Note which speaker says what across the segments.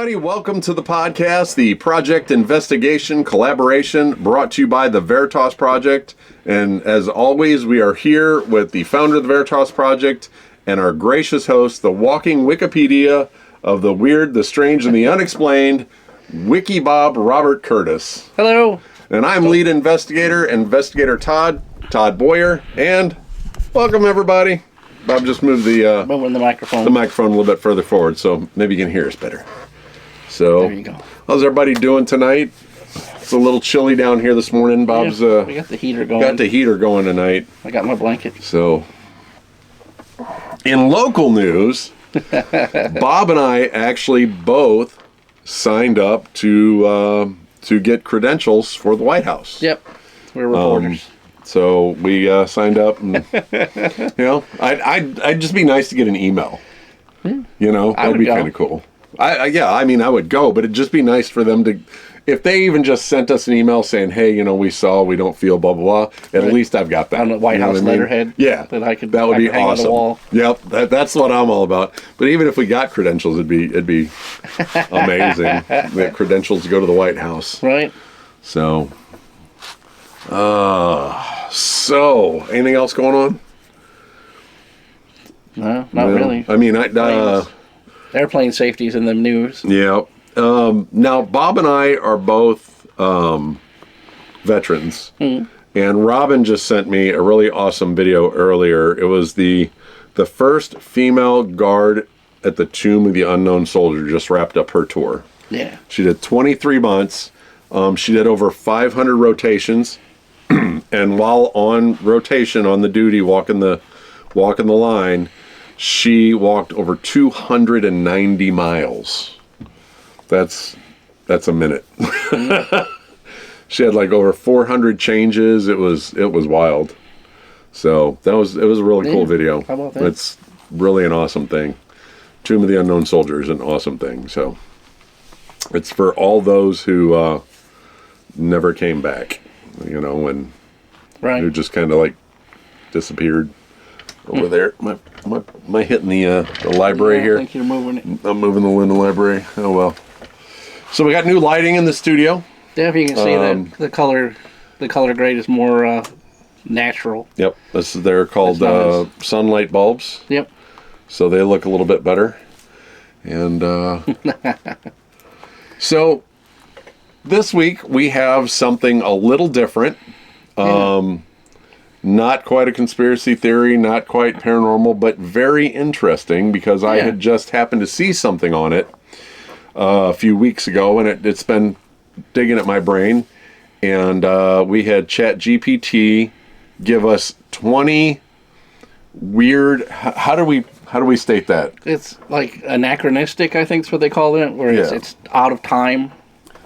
Speaker 1: everybody. Welcome to the podcast, the project investigation collaboration brought to you by the Veritas Project. And as always, we are here with the founder of the Veritas Project and our gracious host, the walking Wikipedia of the weird, the strange, and the unexplained, Wiki Bob Robert Curtis.
Speaker 2: Hello.
Speaker 1: And I'm lead investigator, Investigator Todd Boyer, and welcome everybody. Bob just moved
Speaker 2: moving the microphone
Speaker 1: a little bit further forward, so maybe you can hear us better. So,
Speaker 2: there you go.
Speaker 1: How's everybody doing tonight? It's a little chilly down here this morning. Bob's
Speaker 2: we got the heater going.
Speaker 1: Tonight.
Speaker 2: I got my blanket.
Speaker 1: So, in local news, Bob and I actually both signed up to get credentials for the White House.
Speaker 2: Yep, we're reporters.
Speaker 1: So we signed up, and I'd just be nice to get an email. That'd be kind of cool. I would go, but it'd just be nice for them to, if they even just sent us an email saying, "Hey, we don't feel blah blah blah." At least I've got that
Speaker 2: on the White House letterhead.
Speaker 1: Yeah,
Speaker 2: that
Speaker 1: would be
Speaker 2: hang
Speaker 1: awesome.
Speaker 2: On the wall.
Speaker 1: Yep, that's what I'm all about. But even if we got credentials, it'd be amazing. We had credentials to go to the White House,
Speaker 2: right?
Speaker 1: So. Anything else going on?
Speaker 2: No, not really.
Speaker 1: I mean,
Speaker 2: airplane safety's in the news.
Speaker 1: Yeah. Now, Bob and I are both veterans, and Robin just sent me a really awesome video earlier. It was the first female guard at the Tomb of the Unknown Soldier just wrapped up her tour.
Speaker 2: Yeah.
Speaker 1: She did 23 months. She did over 500 rotations. And while on rotation, on the duty, walking the line, she walked over 290 miles. That's a minute. She had like over 400 changes. It was wild. So it was a really cool video.
Speaker 2: How about that?
Speaker 1: It's really an awesome thing. Tomb of the Unknown Soldier is an awesome thing. So it's for all those who never came back. When
Speaker 2: right.
Speaker 1: who just kind of like disappeared over there. Am I hitting the library here?
Speaker 2: I think you're moving it.
Speaker 1: I'm moving the library. Oh well. So we got new lighting in the studio.
Speaker 2: Yeah, if you can see that the color grade is more natural.
Speaker 1: Yep, they're called sunlight bulbs.
Speaker 2: Yep.
Speaker 1: So they look a little bit better, and so. This week, we have something a little different. Not quite a conspiracy theory, not quite paranormal, but very interesting because I had just happened to see something on it a few weeks ago, and it's been digging at my brain. And we had ChatGPT give us 20 weird... How do we state that?
Speaker 2: It's like anachronistic, I think is what they call it, where it's out of time.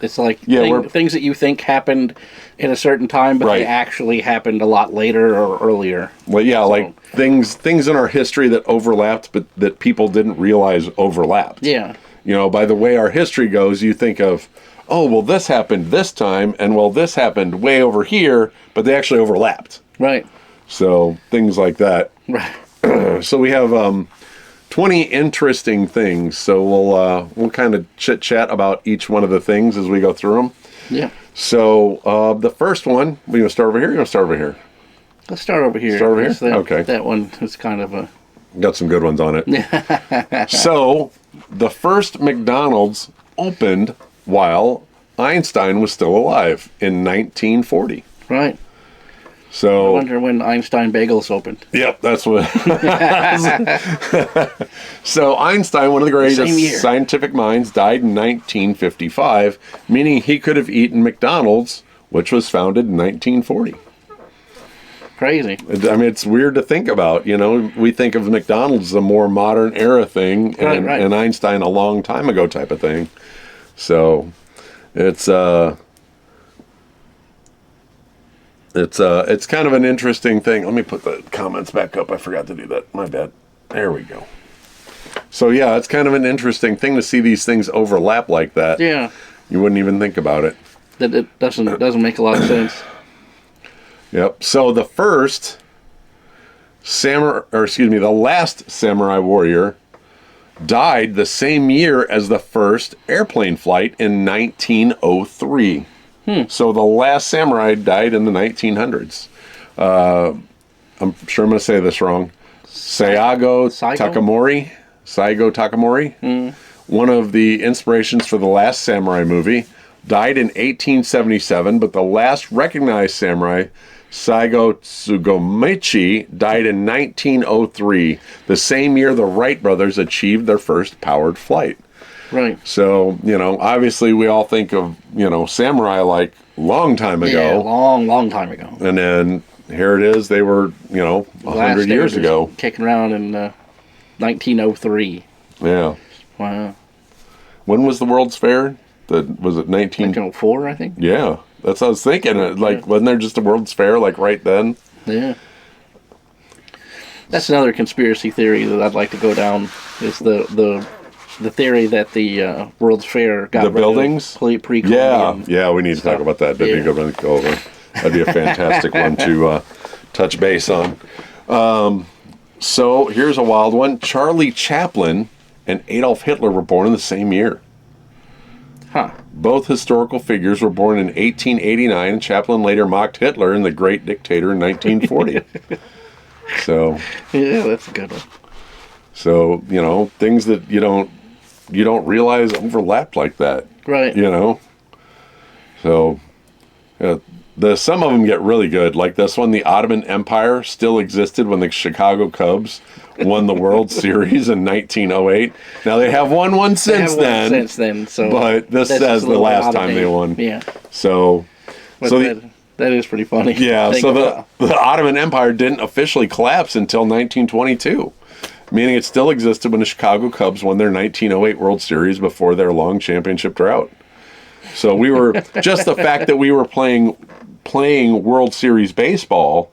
Speaker 2: It's like things that you think happened in a certain time, but they actually happened a lot later or earlier.
Speaker 1: Well, like things in our history that overlapped, but that people didn't realize overlapped.
Speaker 2: Yeah.
Speaker 1: By the way our history goes, you think of, oh, well, this happened this time, and well, this happened way over here, but they actually overlapped.
Speaker 2: Right.
Speaker 1: So things like that.
Speaker 2: Right.
Speaker 1: So we have 20 interesting things, so we'll kind of chit-chat about each one of the things as we go through them.
Speaker 2: Yeah.
Speaker 1: So the first one, we going to start over here or you going to start over here?
Speaker 2: Let's start over here.
Speaker 1: Start over here? Okay.
Speaker 2: That one is kind of a...
Speaker 1: Got some good ones on it. So, the first McDonald's opened while Einstein was still alive in 1940.
Speaker 2: Right.
Speaker 1: So,
Speaker 2: I wonder when Einstein Bagels opened.
Speaker 1: Yep, that's what. So Einstein, one of the greatest scientific minds, died in 1955, meaning he could have eaten McDonald's, which was founded in 1940.
Speaker 2: Crazy.
Speaker 1: I mean, it's weird to think about. We think of McDonald's as a more modern era thing, and Einstein a long time ago type of thing. So it's kind of an interesting thing. Let me put the comments back up. I forgot to do that. My bad. There we go. So yeah, it's kind of an interesting thing to see these things overlap like that.
Speaker 2: Yeah.
Speaker 1: You wouldn't even think about it.
Speaker 2: That it doesn't make a lot of sense.
Speaker 1: Yep. So the last samurai warrior died the same year as the first airplane flight in 1903. So the last samurai died in the 1900s. I'm sure I'm going to say this wrong. Saigo Takamori, one of the inspirations for the last samurai movie, died in 1877, but the last recognized samurai, Saigo Tsugomichi, died in 1903, the same year the Wright brothers achieved their first powered flight.
Speaker 2: Right.
Speaker 1: So, obviously we all think of, samurai like long time ago.
Speaker 2: Yeah, long time ago.
Speaker 1: And then here it is, they were, 100 years ago.
Speaker 2: Kicking around in 1903.
Speaker 1: Yeah.
Speaker 2: Wow.
Speaker 1: When was the World's Fair? Was it
Speaker 2: 1904, I think?
Speaker 1: Yeah. That's what I was thinking. Wasn't there just a World's Fair, right then?
Speaker 2: Yeah. That's another conspiracy theory that I'd like to go down, is the theory that the World's Fair got
Speaker 1: the buildings?
Speaker 2: pre-Columbian.
Speaker 1: Yeah, we need to talk about that. That'd be a good one to go over. That'd be a fantastic one to touch base on. So here's a wild one. Charlie Chaplin and Adolf Hitler were born in the same year.
Speaker 2: Huh.
Speaker 1: Both historical figures were born in 1889, and Chaplin later mocked Hitler in The Great Dictator in 1940. So.
Speaker 2: Yeah, that's a good one.
Speaker 1: So, things that you don't realize overlap like that.
Speaker 2: Right.
Speaker 1: So, some of them get really good. Like this one, the Ottoman Empire still existed when the Chicago Cubs won the World Series in 1908. Now they have won one since then. So but this says the last time they won.
Speaker 2: Yeah.
Speaker 1: So
Speaker 2: that is pretty funny.
Speaker 1: Yeah. So the Ottoman Empire didn't officially collapse until 1922, meaning it still existed when the Chicago Cubs won their 1908 World Series before their long championship drought. So we were just the fact that we were playing World Series baseball,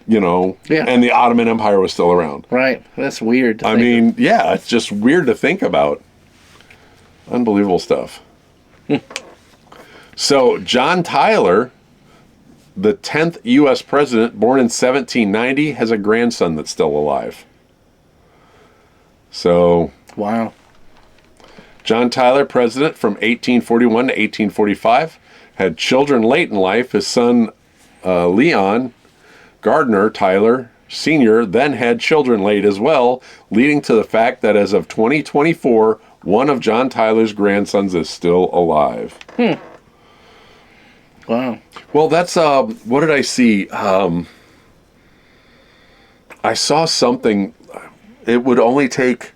Speaker 1: and the Ottoman Empire was still around.
Speaker 2: Right. That's weird.
Speaker 1: It's just weird to think about. Unbelievable stuff. So John Tyler, the 10th U.S. president, born in 1790, has a grandson that's still alive. So.
Speaker 2: Wow.
Speaker 1: John Tyler, president from 1841 to 1845, had children late in life. His son, Leon Gardner Tyler Sr., then had children late as well, leading to the fact that as of 2024, one of John Tyler's grandsons is still alive.
Speaker 2: Wow.
Speaker 1: Well, that's, what did I see? I saw something. It would only take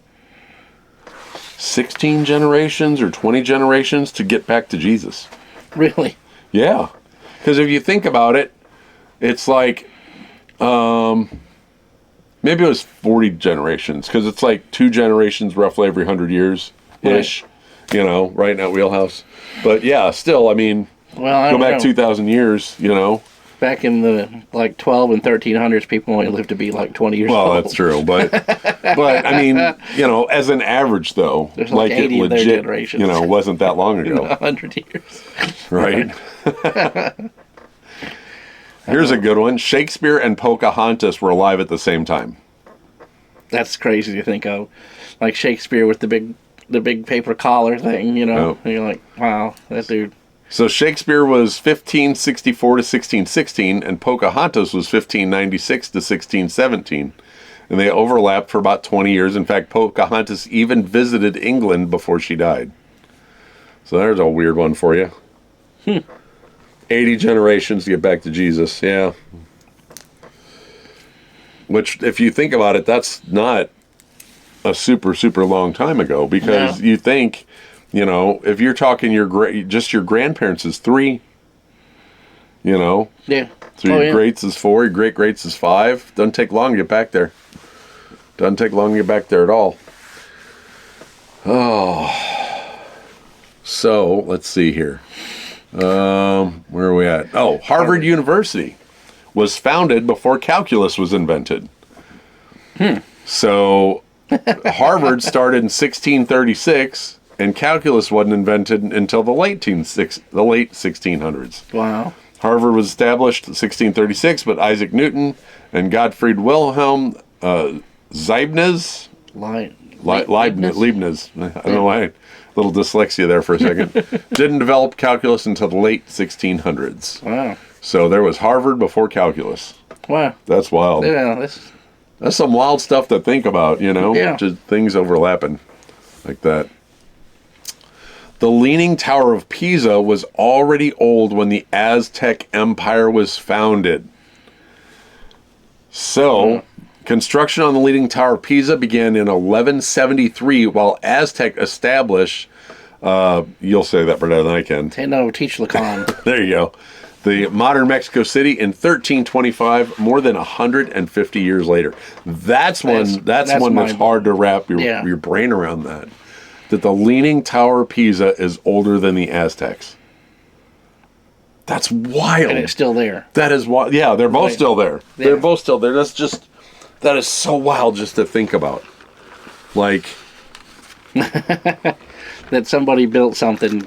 Speaker 1: 16 generations or 20 generations to get back to Jesus.
Speaker 2: Really?
Speaker 1: Yeah. Because if you think about it, it's like, maybe it was 40 generations, because it's like 2 generations roughly every 100 years-ish, right in that wheelhouse. But yeah, still, go back 2,000 years,
Speaker 2: Back in the 12 and 1300s, people only lived to be 20 years old.
Speaker 1: Well, that's true, but as an average though,
Speaker 2: there's 80
Speaker 1: it legit,
Speaker 2: generations.
Speaker 1: Wasn't that long ago.
Speaker 2: 100 years.
Speaker 1: Right. Here's a good one. Shakespeare and Pocahontas were alive at the same time.
Speaker 2: That's crazy to think of. Like Shakespeare with the big paper collar thing,
Speaker 1: Oh.
Speaker 2: And you're like, wow, that dude.
Speaker 1: So Shakespeare was 1564 to 1616, and Pocahontas was 1596 to 1617. And they overlapped for about 20 years. In fact, Pocahontas even visited England before she died. So there's a weird one for you. 80 generations to get back to Jesus, yeah. Which, if you think about it, that's not a super, super long time ago. Because you think, if you're talking just your grandparents is 3,
Speaker 2: Yeah.
Speaker 1: So your greats is 4, your great-greats is 5. Doesn't take long to get back there. Doesn't take long to get back there at all. Oh. So, let's see here. Where are we at? Oh, Harvard University was founded before calculus was invented. So, Harvard started in 1636, and calculus wasn't invented until the late 1600s.
Speaker 2: Wow.
Speaker 1: Harvard was established in 1636, but Isaac Newton and Gottfried Wilhelm Leibniz Leibniz. I don't know why. A little dyslexia there for a second. Didn't develop calculus until the late 1600s.
Speaker 2: Wow.
Speaker 1: So there was Harvard before calculus.
Speaker 2: Wow.
Speaker 1: That's wild.
Speaker 2: Yeah,
Speaker 1: that's some wild stuff to think about,
Speaker 2: Yeah.
Speaker 1: Just things overlapping like that. The Leaning Tower of Pisa was already old when the Aztec Empire was founded. So, construction on the Leaning Tower of Pisa began in 1173, while Aztec established, you'll say that better than I can.
Speaker 2: Tenochtitlan.
Speaker 1: There you go. The modern Mexico City in 1325, more than 150 years later. That's one that's hard to wrap your brain around that the Leaning Tower of Pisa is older than the Aztecs. That's wild.
Speaker 2: And it's still there.
Speaker 1: That is wild. Yeah, they're both still there. Yeah. They're both still there. That is so wild just to think about. Like
Speaker 2: that somebody built something,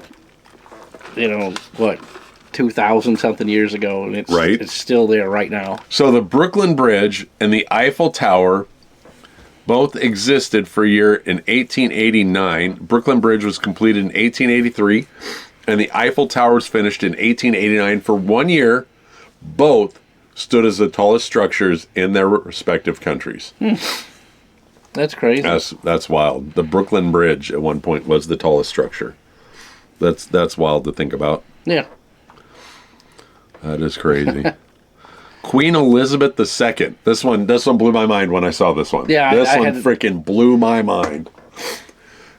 Speaker 2: 2,000 something years ago, and it's still there right now.
Speaker 1: So the Brooklyn Bridge and the Eiffel Tower both existed for a year in 1889. Brooklyn Bridge was completed in 1883, and the Eiffel Tower was finished in 1889. For 1 year, both stood as the tallest structures in their respective countries.
Speaker 2: That's crazy.
Speaker 1: That's wild. The Brooklyn Bridge at one point was the tallest structure. That's wild to think about.
Speaker 2: Yeah.
Speaker 1: That is crazy. Queen Elizabeth II. This one blew my mind when I saw this one.
Speaker 2: Yeah,
Speaker 1: this one freaking blew my mind.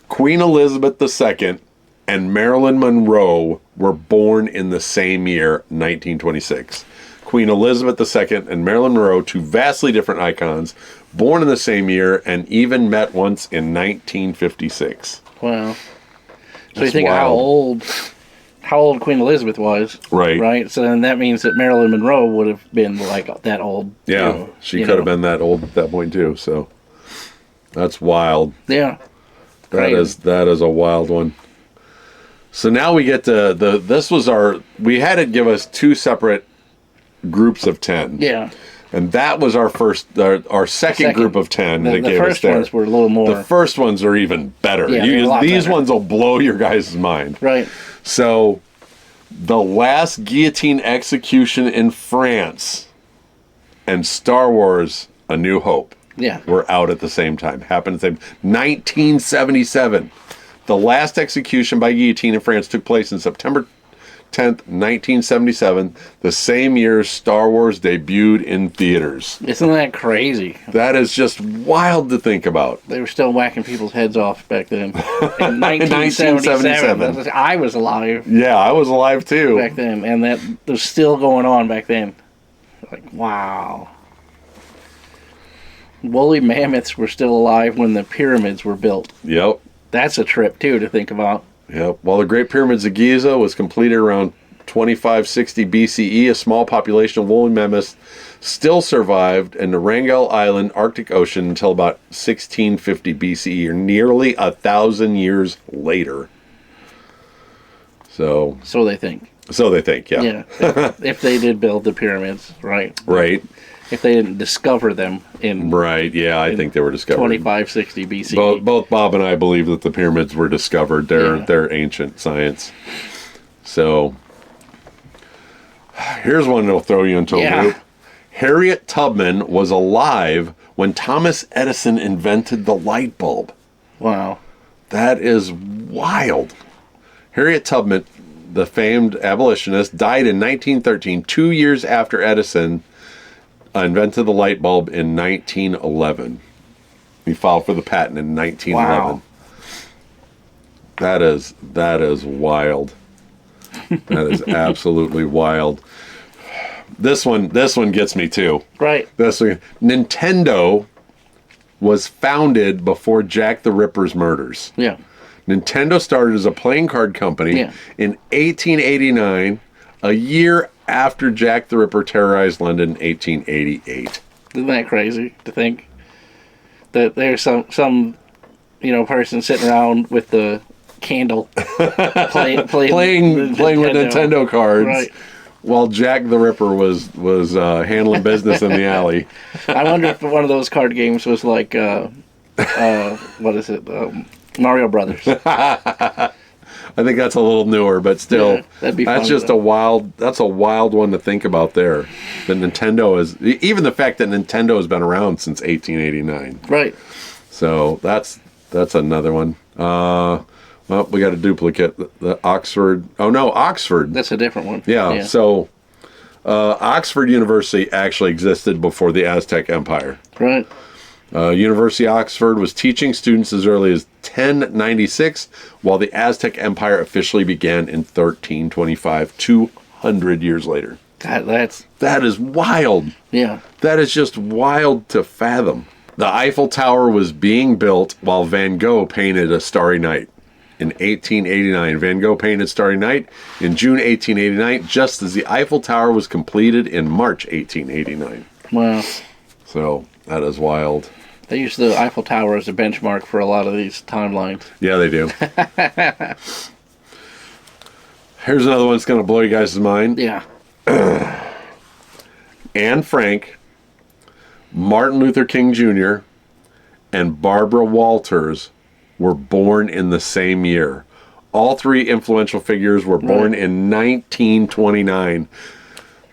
Speaker 1: Queen Elizabeth II and Marilyn Monroe were born in the same year, 1926. Queen Elizabeth II and Marilyn Monroe, two vastly different icons, born in the same year and even met once in 1956.
Speaker 2: Wow. So you think wild. How old Queen Elizabeth was. Right. So then that means that Marilyn Monroe would have been like that old.
Speaker 1: Yeah, she could have been that old at that point too. So that's wild.
Speaker 2: Yeah.
Speaker 1: That is a wild one. So now we get to we had it give us two separate groups of 10.
Speaker 2: Yeah.
Speaker 1: And that was our second group of 10 that gave us there.
Speaker 2: The first ones were a little more.
Speaker 1: The first ones are even better.
Speaker 2: Yeah,
Speaker 1: these ones will blow your guys' mind.
Speaker 2: Right.
Speaker 1: So, the last guillotine execution in France and Star Wars: A New Hope were out at the same time. Happened at the same 1977. The last execution by guillotine in France took place in September 10th, 1977, the same year Star Wars debuted in theaters.
Speaker 2: Isn't that crazy?
Speaker 1: That is just wild to think about.
Speaker 2: They were still whacking people's heads off back then. In 1977. I was alive.
Speaker 1: Yeah, I was alive too.
Speaker 2: Back then, and that was still going on back then. Like, wow. Woolly mammoths were still alive when the pyramids were built.
Speaker 1: Yep.
Speaker 2: That's a trip, too, to think about.
Speaker 1: Yep. While the Great Pyramids of Giza was completed around 2560 BCE, a small population of woolly mammoths still survived in the Wrangel Island, Arctic Ocean until about 1650 BCE, or nearly 1,000 years later. So
Speaker 2: they think.
Speaker 1: Yeah.
Speaker 2: Yeah. If they did build the pyramids, right?
Speaker 1: Right.
Speaker 2: If they didn't discover them in...
Speaker 1: Right, yeah, I think they were discovered.
Speaker 2: 2560 BCE.
Speaker 1: Both Bob and I believe that the pyramids were discovered. They're ancient science. So, here's one that'll throw you into a loop. Harriet Tubman was alive when Thomas Edison invented the light bulb.
Speaker 2: Wow.
Speaker 1: That is wild. Harriet Tubman, the famed abolitionist, died in 1913, 2 years after Edison invented the light bulb in 1911. He filed for the patent in 1911. Wow. That is wild. That is absolutely wild. This one gets me too.
Speaker 2: Right.
Speaker 1: Nintendo was founded before Jack the Ripper's murders.
Speaker 2: Yeah.
Speaker 1: Nintendo started as a playing card company in 1889, a year after Jack the Ripper terrorized London in 1888.
Speaker 2: Isn't that crazy to think that there's some person sitting around with the candle playing with
Speaker 1: Nintendo cards,
Speaker 2: right,
Speaker 1: while Jack the Ripper was handling business in the alley.
Speaker 2: I wonder if one of those card games was like what is it? Mario Brothers.
Speaker 1: I think that's a little newer, but still,
Speaker 2: that'd be
Speaker 1: that's just a wild one to think about there. That Nintendo is, even the fact that Nintendo has been around since 1889.
Speaker 2: Right.
Speaker 1: So that's another one. Well, we got a duplicate. The Oxford. Oh no, Oxford.
Speaker 2: That's a different one.
Speaker 1: Yeah. So Oxford University actually existed before the Aztec Empire.
Speaker 2: Right.
Speaker 1: University of Oxford was teaching students as early as 1096, while the Aztec Empire officially began in 1325, 200 years later.
Speaker 2: God,
Speaker 1: that is wild.
Speaker 2: Yeah.
Speaker 1: That is just wild to fathom. The Eiffel Tower was being built while Van Gogh painted A Starry Night. In 1889, Van Gogh painted Starry Night in June 1889, just as the Eiffel Tower was completed in March 1889.
Speaker 2: Wow.
Speaker 1: So, that is wild.
Speaker 2: They use the Eiffel Tower as a benchmark for a lot of these timelines.
Speaker 1: Yeah, they do. Here's another one that's going to blow you guys' mind.
Speaker 2: Yeah.
Speaker 1: Anne Frank, Martin Luther King Jr., and Barbara Walters were born in the same year. All three influential figures were born in 1929,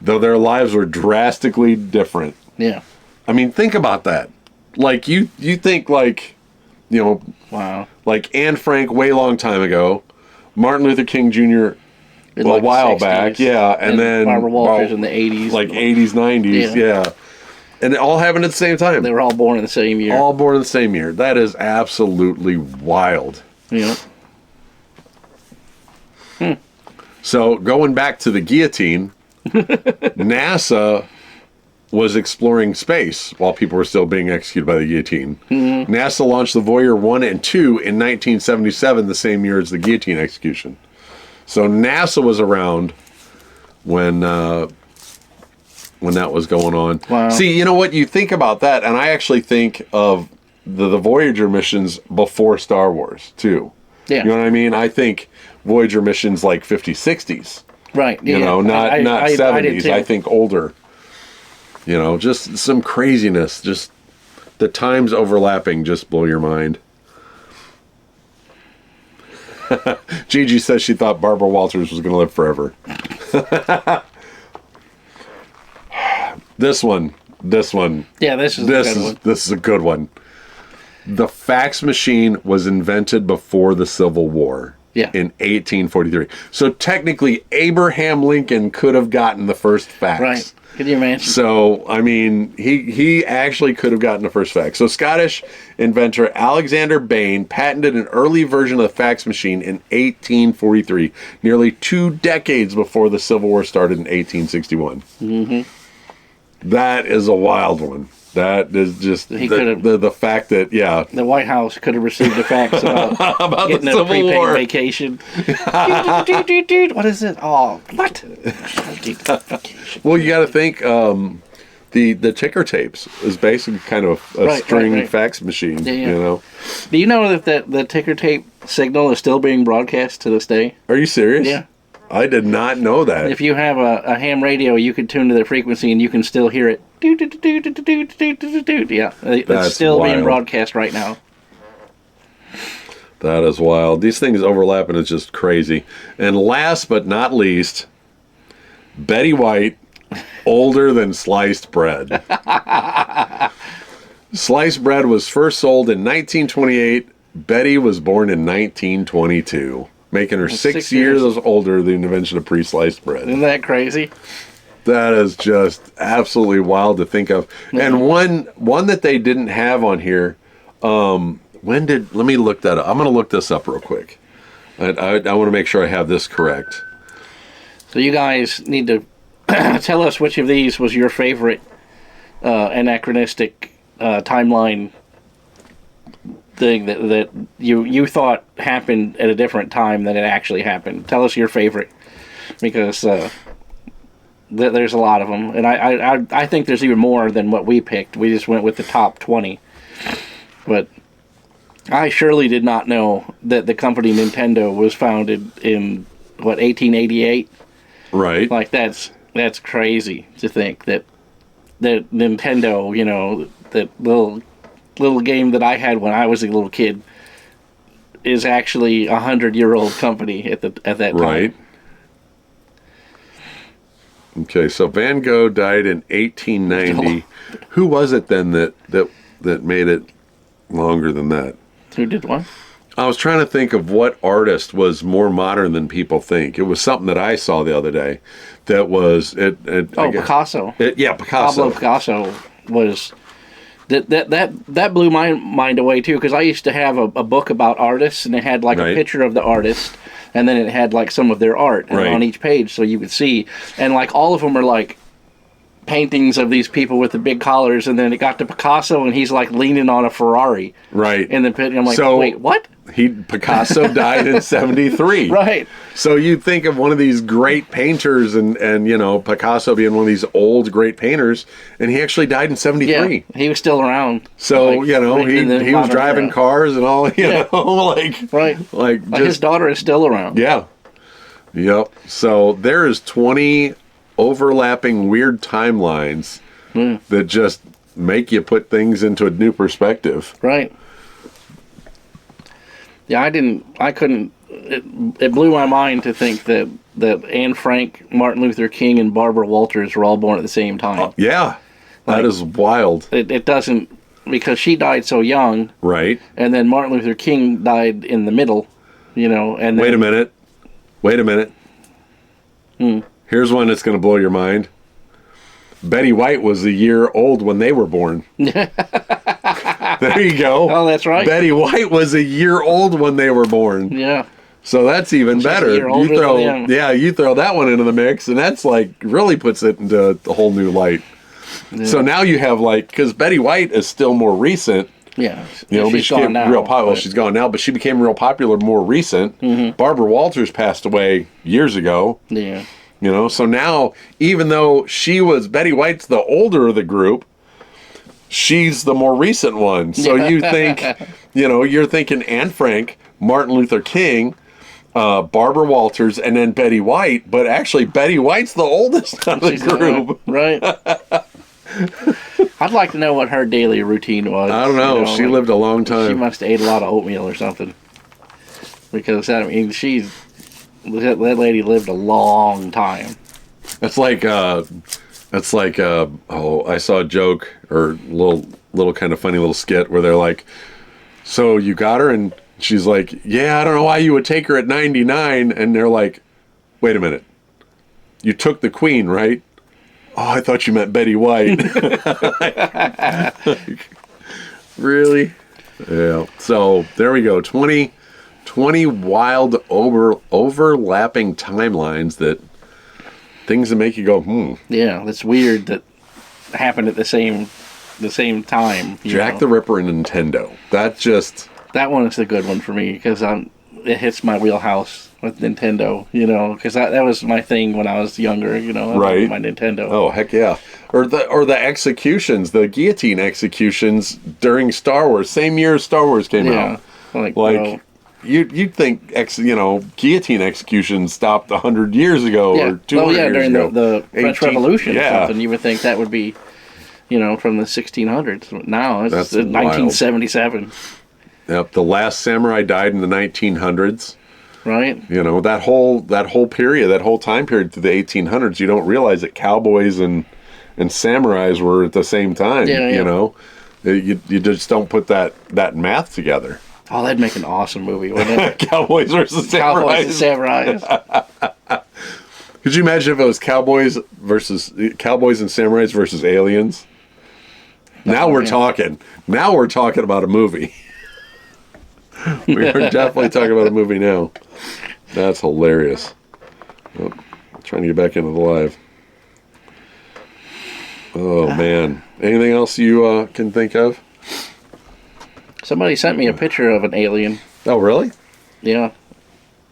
Speaker 1: though their lives were drastically different.
Speaker 2: Yeah.
Speaker 1: I mean, think about that. Like, you think, like, you know,
Speaker 2: wow,
Speaker 1: like Anne Frank way long time ago, Martin Luther King Jr. a while back, yeah, and then
Speaker 2: Barbara Walters in the 80s.
Speaker 1: Like 80s, 90s, yeah. And it all happened at the same time.
Speaker 2: They were all born in the same year.
Speaker 1: All born in the same year. That is absolutely wild.
Speaker 2: Yeah.
Speaker 1: So, going back to the guillotine, NASA was exploring space while people were still being executed by the guillotine. Mm-hmm. NASA launched the Voyager 1 and 2 in 1977, the same year as the guillotine execution. So NASA was around when that was going on.
Speaker 2: Wow.
Speaker 1: See, you know what? You think about that, and I actually think of the Voyager missions before Star Wars, too.
Speaker 2: Yeah.
Speaker 1: You know what I mean? I think Voyager missions like 50s, 60s.
Speaker 2: Right.
Speaker 1: You know, not 70s. I think older. You know, just some craziness. Just the times overlapping just blow your mind. Gigi says she thought Barbara Walters was going to live forever. This one.
Speaker 2: Yeah, this is a good one.
Speaker 1: This is a good one. The fax machine was invented before the Civil War.
Speaker 2: Yeah.
Speaker 1: In 1843. So technically, Abraham Lincoln could have gotten the first fax.
Speaker 2: Right. Can you imagine?
Speaker 1: So, I mean, he actually could have gotten the first fax. So, Scottish inventor Alexander Bain patented an early version of the fax machine in 1843, nearly 2 decades before the Civil War started in 1861. Mm-hmm. That is a wild one. That is just the fact that, yeah.
Speaker 2: The White House could have received a fax about getting a prepaid vacation. What is it? Oh, what?
Speaker 1: Well, you got to think the ticker tapes is basically kind of a string fax machine, you know.
Speaker 2: Do you know that the ticker tape signal is still being broadcast to this day?
Speaker 1: Are you serious?
Speaker 2: Yeah.
Speaker 1: I did not know that.
Speaker 2: If you have a ham radio, you can tune to the frequency and you can still hear it. Yeah, it's still being broadcast right now.
Speaker 1: That is wild. These things overlap and it's just crazy. And last but not least, Betty White, older than sliced bread. Sliced bread was first sold in 1928. Betty was born in 1922. Making her 6 years older than the invention of pre-sliced bread.
Speaker 2: Isn't that crazy?
Speaker 1: That is just absolutely wild to think of. Mm-hmm. And one that they didn't have on here, let me look that up. I'm going to look this up real quick. I want to make sure I have this correct.
Speaker 2: So you guys need to tell us which of these was your favorite anachronistic timeline thing that you thought happened at a different time than it actually happened. Tell us your favorite, because there's a lot of them, and I think there's even more than what we picked. We just went with the top 20, but I surely did not know that the company Nintendo was founded in 1888.
Speaker 1: Right.
Speaker 2: Like that's crazy to think that Nintendo, you know, that little little game that I had when I was a little kid is actually 100-year-old company at that time.
Speaker 1: Right. Okay, so Van Gogh died in 1890. Who was it then that made it longer than that?
Speaker 2: Who did what?
Speaker 1: I was trying to think of what artist was more modern than people think. It was something that I saw the other day. That was
Speaker 2: Picasso.
Speaker 1: Picasso.
Speaker 2: Pablo Picasso was that blew my mind away too, because I used to have a book about artists, and it had like a picture of the artist, and then it had like some of their art on each page, so you could see, and like all of them are like paintings of these people with the big collars, and then it got to Picasso, and he's like leaning on a Ferrari.
Speaker 1: Right.
Speaker 2: And then I'm like, wait, what?
Speaker 1: Picasso died in 73.
Speaker 2: Right.
Speaker 1: So you'd think of one of these great painters, and Picasso being one of these old great painters, and he actually died in 73.
Speaker 2: Yeah, he was still around.
Speaker 1: So, he was driving cars and all, like
Speaker 2: his daughter is still around.
Speaker 1: Yeah. Yep. So there is 20 overlapping weird timelines that just make you put things into a new perspective.
Speaker 2: Right. Yeah, it blew my mind to think that Anne Frank, Martin Luther King, and Barbara Walters were all born at the same time.
Speaker 1: Yeah. That is wild.
Speaker 2: It doesn't, because she died so young.
Speaker 1: Right.
Speaker 2: And then Martin Luther King died in the middle, and then,
Speaker 1: Wait a minute. Here's one that's going to blow your mind. Betty White was a year old when they were born. There you go.
Speaker 2: Oh, that's right.
Speaker 1: Betty White was a year old when they were born.
Speaker 2: Yeah.
Speaker 1: So that's even better. You throw that one into the mix, and that's like really puts it into a whole new light. Yeah. So now you have because Betty White is still more recent.
Speaker 2: Yeah.
Speaker 1: She's gone now. Well, she's gone now, but she became real popular more recent. Mm-hmm. Barbara Walters passed away years ago.
Speaker 2: Yeah.
Speaker 1: So now, even though Betty White's the older of the group, she's the more recent one. So you think, you're thinking Anne Frank, Martin Luther King, Barbara Walters, and then Betty White, but actually Betty White's the oldest of the group.
Speaker 2: Right. I'd like to know what her daily routine was.
Speaker 1: I don't know. She lived a long time.
Speaker 2: She must have ate a lot of oatmeal or something. Because, that lady lived a long time.
Speaker 1: I saw a joke or little kind of funny little skit where they're like, so you got her? And she's like, yeah, I don't know why you would take her at 99. And they're like, wait a minute. You took the queen, right? Oh, I thought you meant Betty White. Really? Yeah. So there we go. 20 wild overlapping timelines, that things that make you go,
Speaker 2: Yeah, that's weird that happened at the same time.
Speaker 1: Jack the Ripper and Nintendo.
Speaker 2: That one is a good one for me, because it hits my wheelhouse with Nintendo, because that was my thing when I was younger,
Speaker 1: right?
Speaker 2: My Nintendo.
Speaker 1: Oh, heck yeah. Or the executions, the guillotine executions during Star Wars, same year as Star Wars came out. You'd think guillotine execution stopped 100 years ago or 200 years
Speaker 2: during
Speaker 1: ago.
Speaker 2: the French Revolution or something. You would think that would be, from the 1600s. Now it's 1977.
Speaker 1: Wild. Yep, the last samurai died in the 1900s.
Speaker 2: Right.
Speaker 1: That whole period, that whole time period through the 1800s, you don't realize that cowboys and samurais were at the same time. You just don't put that math together.
Speaker 2: Oh, that'd make an awesome movie, wouldn't it?
Speaker 1: Cowboys versus Samurais. Could you imagine if it was Cowboys and Samurais versus aliens? Now we're talking. Now we're talking about a movie. We are definitely talking about a movie now. That's hilarious. Oh, trying to get back into the live. Oh, man. Anything else you can think of?
Speaker 2: Somebody sent me a picture of an alien.
Speaker 1: Oh, really?
Speaker 2: Yeah.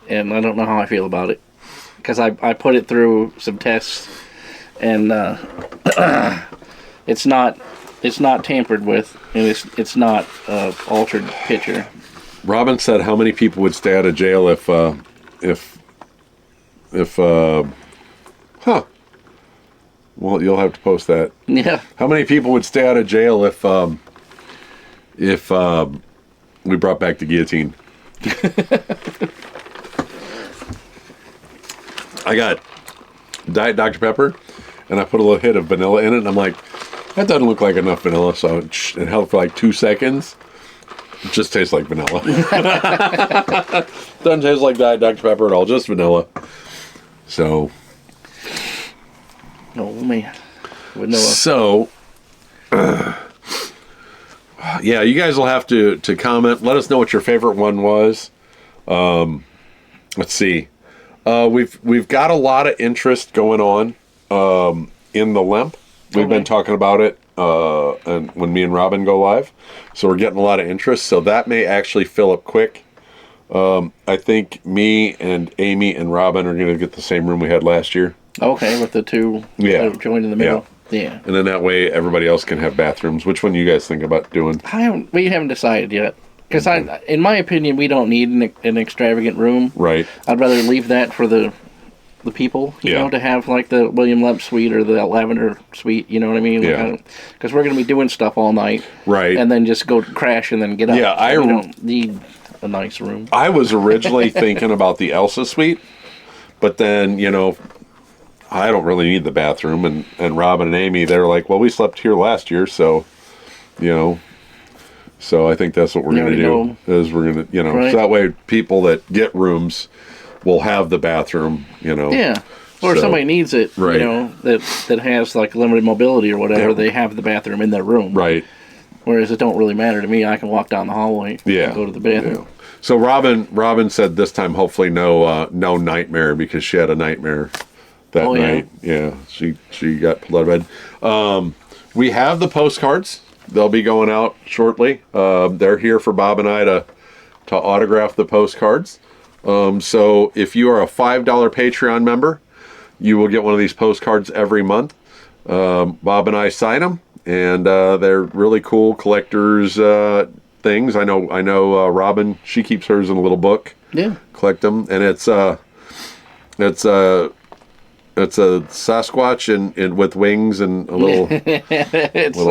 Speaker 2: And I don't know how I feel about it. Because I put it through some tests, and it's not tampered with, and it's not an altered picture.
Speaker 1: Robin said, how many people would stay out of jail if well, you'll have to post that.
Speaker 2: Yeah.
Speaker 1: How many people would stay out of jail if if we brought back the guillotine. I got Diet Dr. Pepper, and I put a little hit of vanilla in it, and I'm like, that doesn't look like enough vanilla, so it held for like 2 seconds. It just tastes like vanilla. Doesn't taste like Diet Dr. Pepper at all, just vanilla. So.
Speaker 2: Oh, man. Vanilla.
Speaker 1: So, yeah, you guys will have to comment. Let us know what your favorite one was. Let's see. We've got a lot of interest going on in the Lemp. We've been talking about it and when me and Robin go live. So we're getting a lot of interest. So that may actually fill up quick. I think me and Amy and Robin are going to get the same room we had last year.
Speaker 2: Okay, with the two joined in the middle. Yeah.
Speaker 1: And then that way everybody else can have bathrooms. Which one do you guys think about doing?
Speaker 2: We haven't decided yet. Because in my opinion, we don't need an extravagant room.
Speaker 1: Right.
Speaker 2: I'd rather leave that for the people, you know, to have like the William Lemp suite or the Lavender suite, you know what I mean?
Speaker 1: Yeah.
Speaker 2: Because we're going to be doing stuff all night.
Speaker 1: Right.
Speaker 2: And then just go crash and then get up.
Speaker 1: Yeah,
Speaker 2: we don't need a nice room.
Speaker 1: I was originally thinking about the Elsa suite, but then, you know, I don't really need the bathroom. And Robin and Amy, they're like, well, we slept here last year, so, you know. So I think that's what we're going to do. Is we're going to, you know, so that way people that get rooms will have the bathroom, you know.
Speaker 2: Yeah. Or if somebody needs it,
Speaker 1: right.
Speaker 2: you know, that has like limited mobility or whatever, they have the bathroom in their room.
Speaker 1: Right.
Speaker 2: Whereas it don't really matter to me. I can walk down the hallway and go to the bathroom.
Speaker 1: Yeah. So Robin said this time hopefully no nightmare, because she had a nightmare that night. Yeah. She got pulled out of bed. We have the postcards. They'll be going out shortly. They're here for Bob and I to autograph the postcards. So if you are a $5 Patreon member, you will get one of these postcards every month. Bob and I sign them, and they're really cool collector's things. I know Robin, she keeps hers in a little book.
Speaker 2: Yeah.
Speaker 1: Collect them, and it's a Sasquatch and with wings and a little.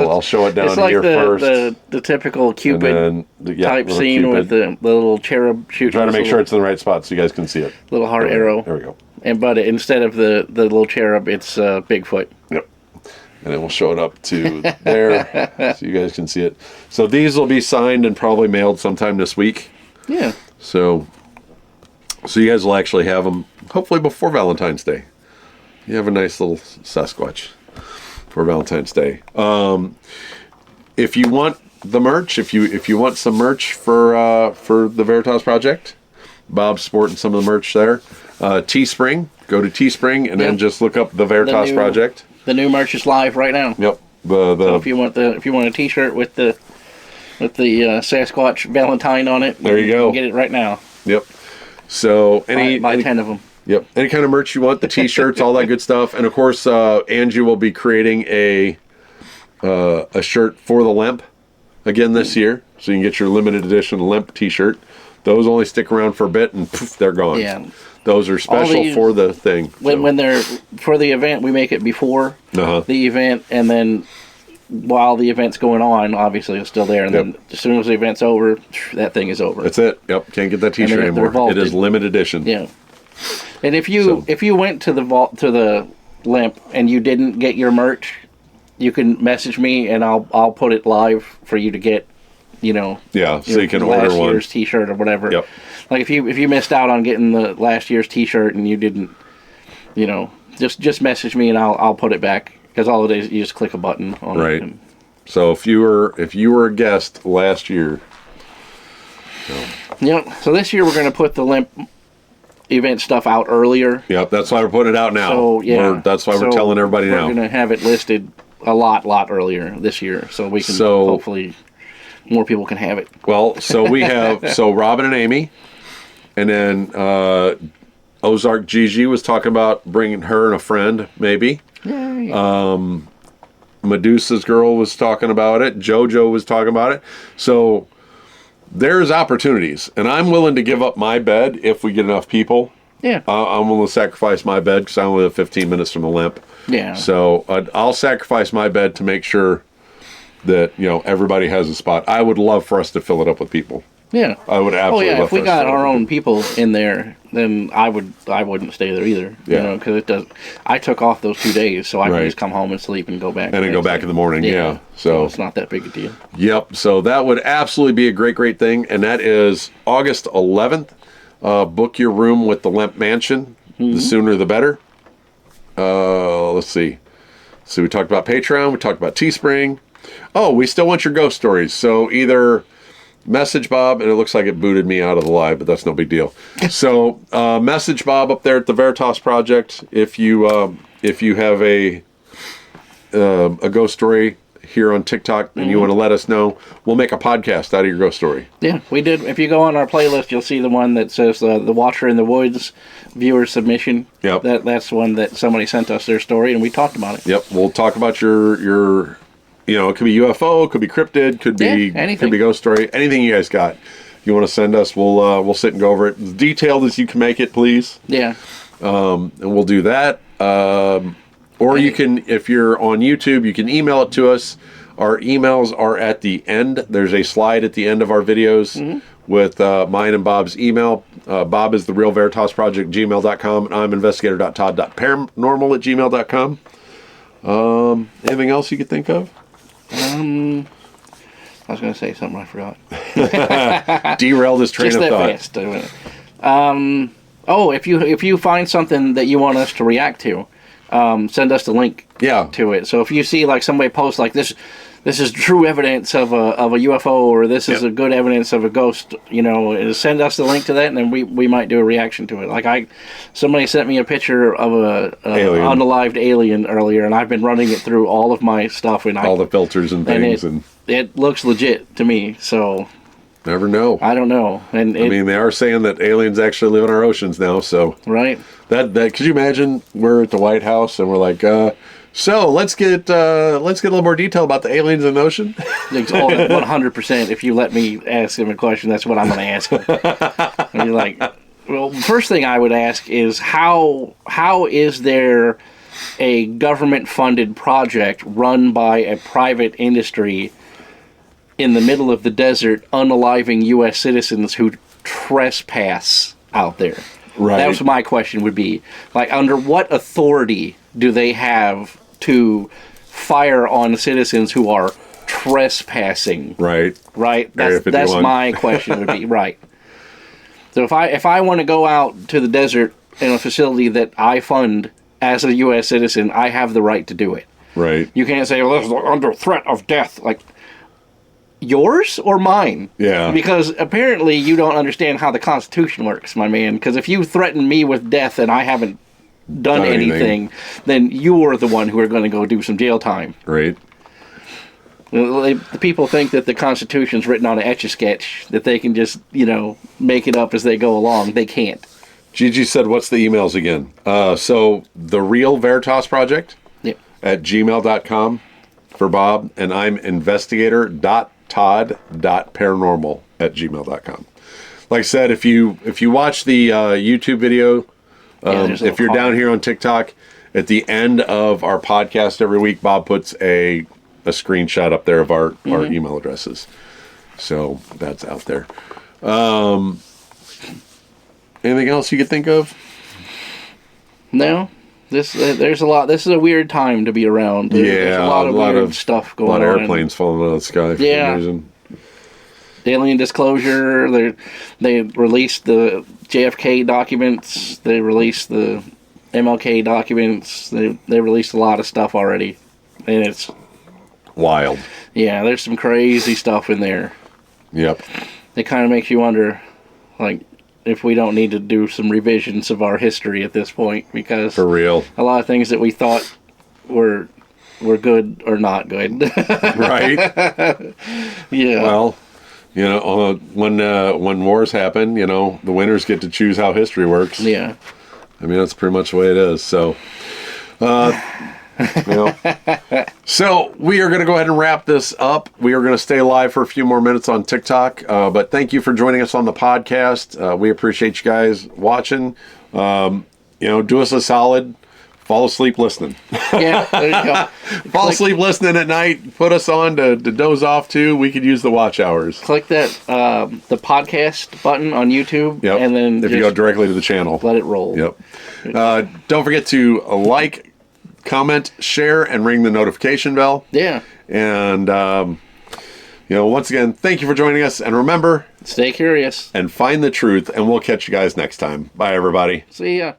Speaker 1: I'll show it down here first.
Speaker 2: The typical Cupid type scene Cupid. With the little cherub shooting.
Speaker 1: Trying to make sure it's in the right spot so you guys can see it.
Speaker 2: Little heart arrow.
Speaker 1: There we go.
Speaker 2: But instead of the little cherub, it's Bigfoot.
Speaker 1: Yep. And then we'll show it up to there so you guys can see it. So these will be signed and probably mailed sometime this week.
Speaker 2: Yeah.
Speaker 1: So you guys will actually have them hopefully before Valentine's Day. You have a nice little Sasquatch for Valentine's Day. If you want the merch, if you want some merch for the Veritas Project, Bob's sporting some of the merch there. Teespring, go to Teespring and then just look up the Veritas Project.
Speaker 2: The new merch is live right now.
Speaker 1: Yep.
Speaker 2: So if you want a T-shirt with the Sasquatch Valentine on it,
Speaker 1: there you go.
Speaker 2: You can get it right now.
Speaker 1: Yep. So
Speaker 2: buy 10 of them.
Speaker 1: Yep. Any kind of merch you want, the T-shirts, all that good stuff, and of course, Angie will be creating a shirt for the Lemp again this year, so you can get your limited edition Lemp T-shirt. Those only stick around for a bit, and poof, they're gone.
Speaker 2: Yeah.
Speaker 1: Those are special for the thing.
Speaker 2: When they're for the event, we make it before the event, and then while the event's going on, obviously it's still there, and then as soon as the event's over, that thing is over.
Speaker 1: That's it. Yep. Can't get that T-shirt anymore. It is limited edition.
Speaker 2: Yeah. And if you went to the Lemp and you didn't get your merch, you can message me and I'll put it live for you to get, you know.
Speaker 1: Yeah, so you can order one.
Speaker 2: Last year's T-shirt or whatever.
Speaker 1: Yep.
Speaker 2: Like if you missed out on getting the last year's T-shirt and you didn't, you know, just message me and I'll put it back, because all it is, you just click a button on it.
Speaker 1: Right. So if you were a guest last year.
Speaker 2: Yep. So this year we're going to put the Lemp event stuff out earlier.
Speaker 1: Yep, that's why we're putting it out now.
Speaker 2: So
Speaker 1: that's why we're telling everybody now.
Speaker 2: We're going to have it listed a lot earlier this year, so we can hopefully more people can have it.
Speaker 1: Well, so we have Robin and Amy, and then Ozark Gigi was talking about bringing her and a friend maybe.
Speaker 2: Yay.
Speaker 1: Medusa's girl was talking about it. JoJo was talking about it. So there's opportunities, and I'm willing to give up my bed if we get enough people.
Speaker 2: Yeah.
Speaker 1: I'm willing to sacrifice my bed because I only live 15 minutes from the Lemp.
Speaker 2: Yeah.
Speaker 1: So I'll sacrifice my bed to make sure that, everybody has a spot. I would love for us to fill it up with people.
Speaker 2: Yeah.
Speaker 1: I would absolutely love
Speaker 2: if we got our own people in there, then I wouldn't stay there either.
Speaker 1: Yeah.
Speaker 2: Because I took off those 2 days, so I can just come home and sleep and go back.
Speaker 1: And then go back in the morning, yeah.
Speaker 2: So it's not that big a deal.
Speaker 1: Yep. So that would absolutely be a great, great thing. And that is August 11th. Book your room with the Lemp Mansion. Mm-hmm. The sooner the better. Let's see. So we talked about Patreon. We talked about Teespring. Oh, we still want your ghost stories. So either message Bob, and it looks like it booted me out of the live, but that's no big deal. So message Bob up there at the Veritas Project if you have a ghost story here on TikTok and you want to let us know. We'll make a podcast out of your ghost story.
Speaker 2: Yeah, we did. If you go on our playlist, you'll see the one that says the Watcher in the Woods viewer submission.
Speaker 1: Yep.
Speaker 2: That's one that somebody sent us their story, and we talked about it.
Speaker 1: Yep, we'll talk about your it could be UFO, it could be cryptid, could be
Speaker 2: anything.
Speaker 1: Could be ghost story, anything you guys got. You want to send us, we'll sit and go over it as detailed as you can make it, please.
Speaker 2: Yeah.
Speaker 1: And we'll do that. Or you can, if you're on YouTube, you can email it to us. Our emails are at the end. There's a slide at the end of our videos with mine and Bob's email. Bob is the Real Veritas Project, gmail.com, and I'm investigator.todd.paranormal@gmail.com. Anything else you could think of?
Speaker 2: I was going to say something I forgot.
Speaker 1: Derailed his train of thought.
Speaker 2: If you find something that you want us to react to, send us the link to it. So if you see like somebody posts like this is true evidence of a UFO, or this is a good evidence of a ghost, send us the link to that, and then we might do a reaction to it. Like somebody sent me a picture of a unalived alien earlier, and I've been running it through all of my stuff and all
Speaker 1: the filters and things,
Speaker 2: and it looks legit to me. So
Speaker 1: never know.
Speaker 2: I don't know. And
Speaker 1: they are saying that aliens actually live in our oceans now. So
Speaker 2: right.
Speaker 1: That could you imagine? We're at the White House and we're like, so let's get a little more detail about the aliens in the ocean.
Speaker 2: 100%. If you let me ask him a question, that's what I'm going to ask him. And you're like, well, first thing I would ask is how is there a government-funded project run by a private industry in the middle of the desert, unaliving U.S. citizens who trespass out there?
Speaker 1: Right.
Speaker 2: That was my question would be, like, under what authority do they have to fire on citizens who are trespassing?
Speaker 1: Right.
Speaker 2: Right? That's my question would be, right. So if I want to go out to the desert in a facility that I fund as a U.S. citizen, I have the right to do it.
Speaker 1: Right.
Speaker 2: You can't say, well, this is under threat of death. Like, yours or mine?
Speaker 1: Yeah.
Speaker 2: Because apparently you don't understand how the Constitution works, my man. Because if you threaten me with death and I haven't done anything, then you're the one who are going to go do some jail time.
Speaker 1: Right.
Speaker 2: The people think that the Constitution's written on an Etch-a-Sketch, that they can just, make it up as they go along. They can't.
Speaker 1: Gigi said, what's the emails again? So, the Real Veritas Project at gmail.com for Bob, and I'm investigator.todd.paranormal@gmail.com. Like I said, if you watch the YouTube video, if you're down here on TikTok, at the end of our podcast every week, Bob puts a screenshot up there of our email addresses. So that's out there. Anything else you could think of?
Speaker 2: No. There's a lot. This is a weird time to be around. There's a lot of weird stuff going on.
Speaker 1: A lot of airplanes falling out of the sky.
Speaker 2: Yeah. The alien disclosure. They released the JFK documents. They released the MLK documents. They released a lot of stuff already, and it's
Speaker 1: wild.
Speaker 2: Yeah, there's some crazy stuff in there.
Speaker 1: Yep.
Speaker 2: It kind of makes you wonder, like, if we don't need to do some revisions of our history at this point, because
Speaker 1: for real,
Speaker 2: a lot of things that we thought were good are not good.
Speaker 1: Right.
Speaker 2: Yeah.
Speaker 1: Well, when wars happen, the winners get to choose how history works.
Speaker 2: Yeah.
Speaker 1: I mean, that's pretty much the way it is. So, So we are going to go ahead and wrap this up. We are going to stay live for a few more minutes on TikTok, but thank you for joining us on the podcast. We appreciate you guys watching. Do us a solid. fall asleep listening.
Speaker 2: Yeah, there you go.
Speaker 1: Fall asleep listening at night. Put us on to doze off too. We could use the watch hours.
Speaker 2: Click that the podcast button on YouTube, and then
Speaker 1: if you go directly to the channel,
Speaker 2: let it roll.
Speaker 1: Yep. Don't forget to like, comment, share, and ring the notification bell.
Speaker 2: Yeah.
Speaker 1: And once again, thank you for joining us. And remember,
Speaker 2: stay curious
Speaker 1: and find the truth. And we'll catch you guys next time. Bye, everybody.
Speaker 2: See ya.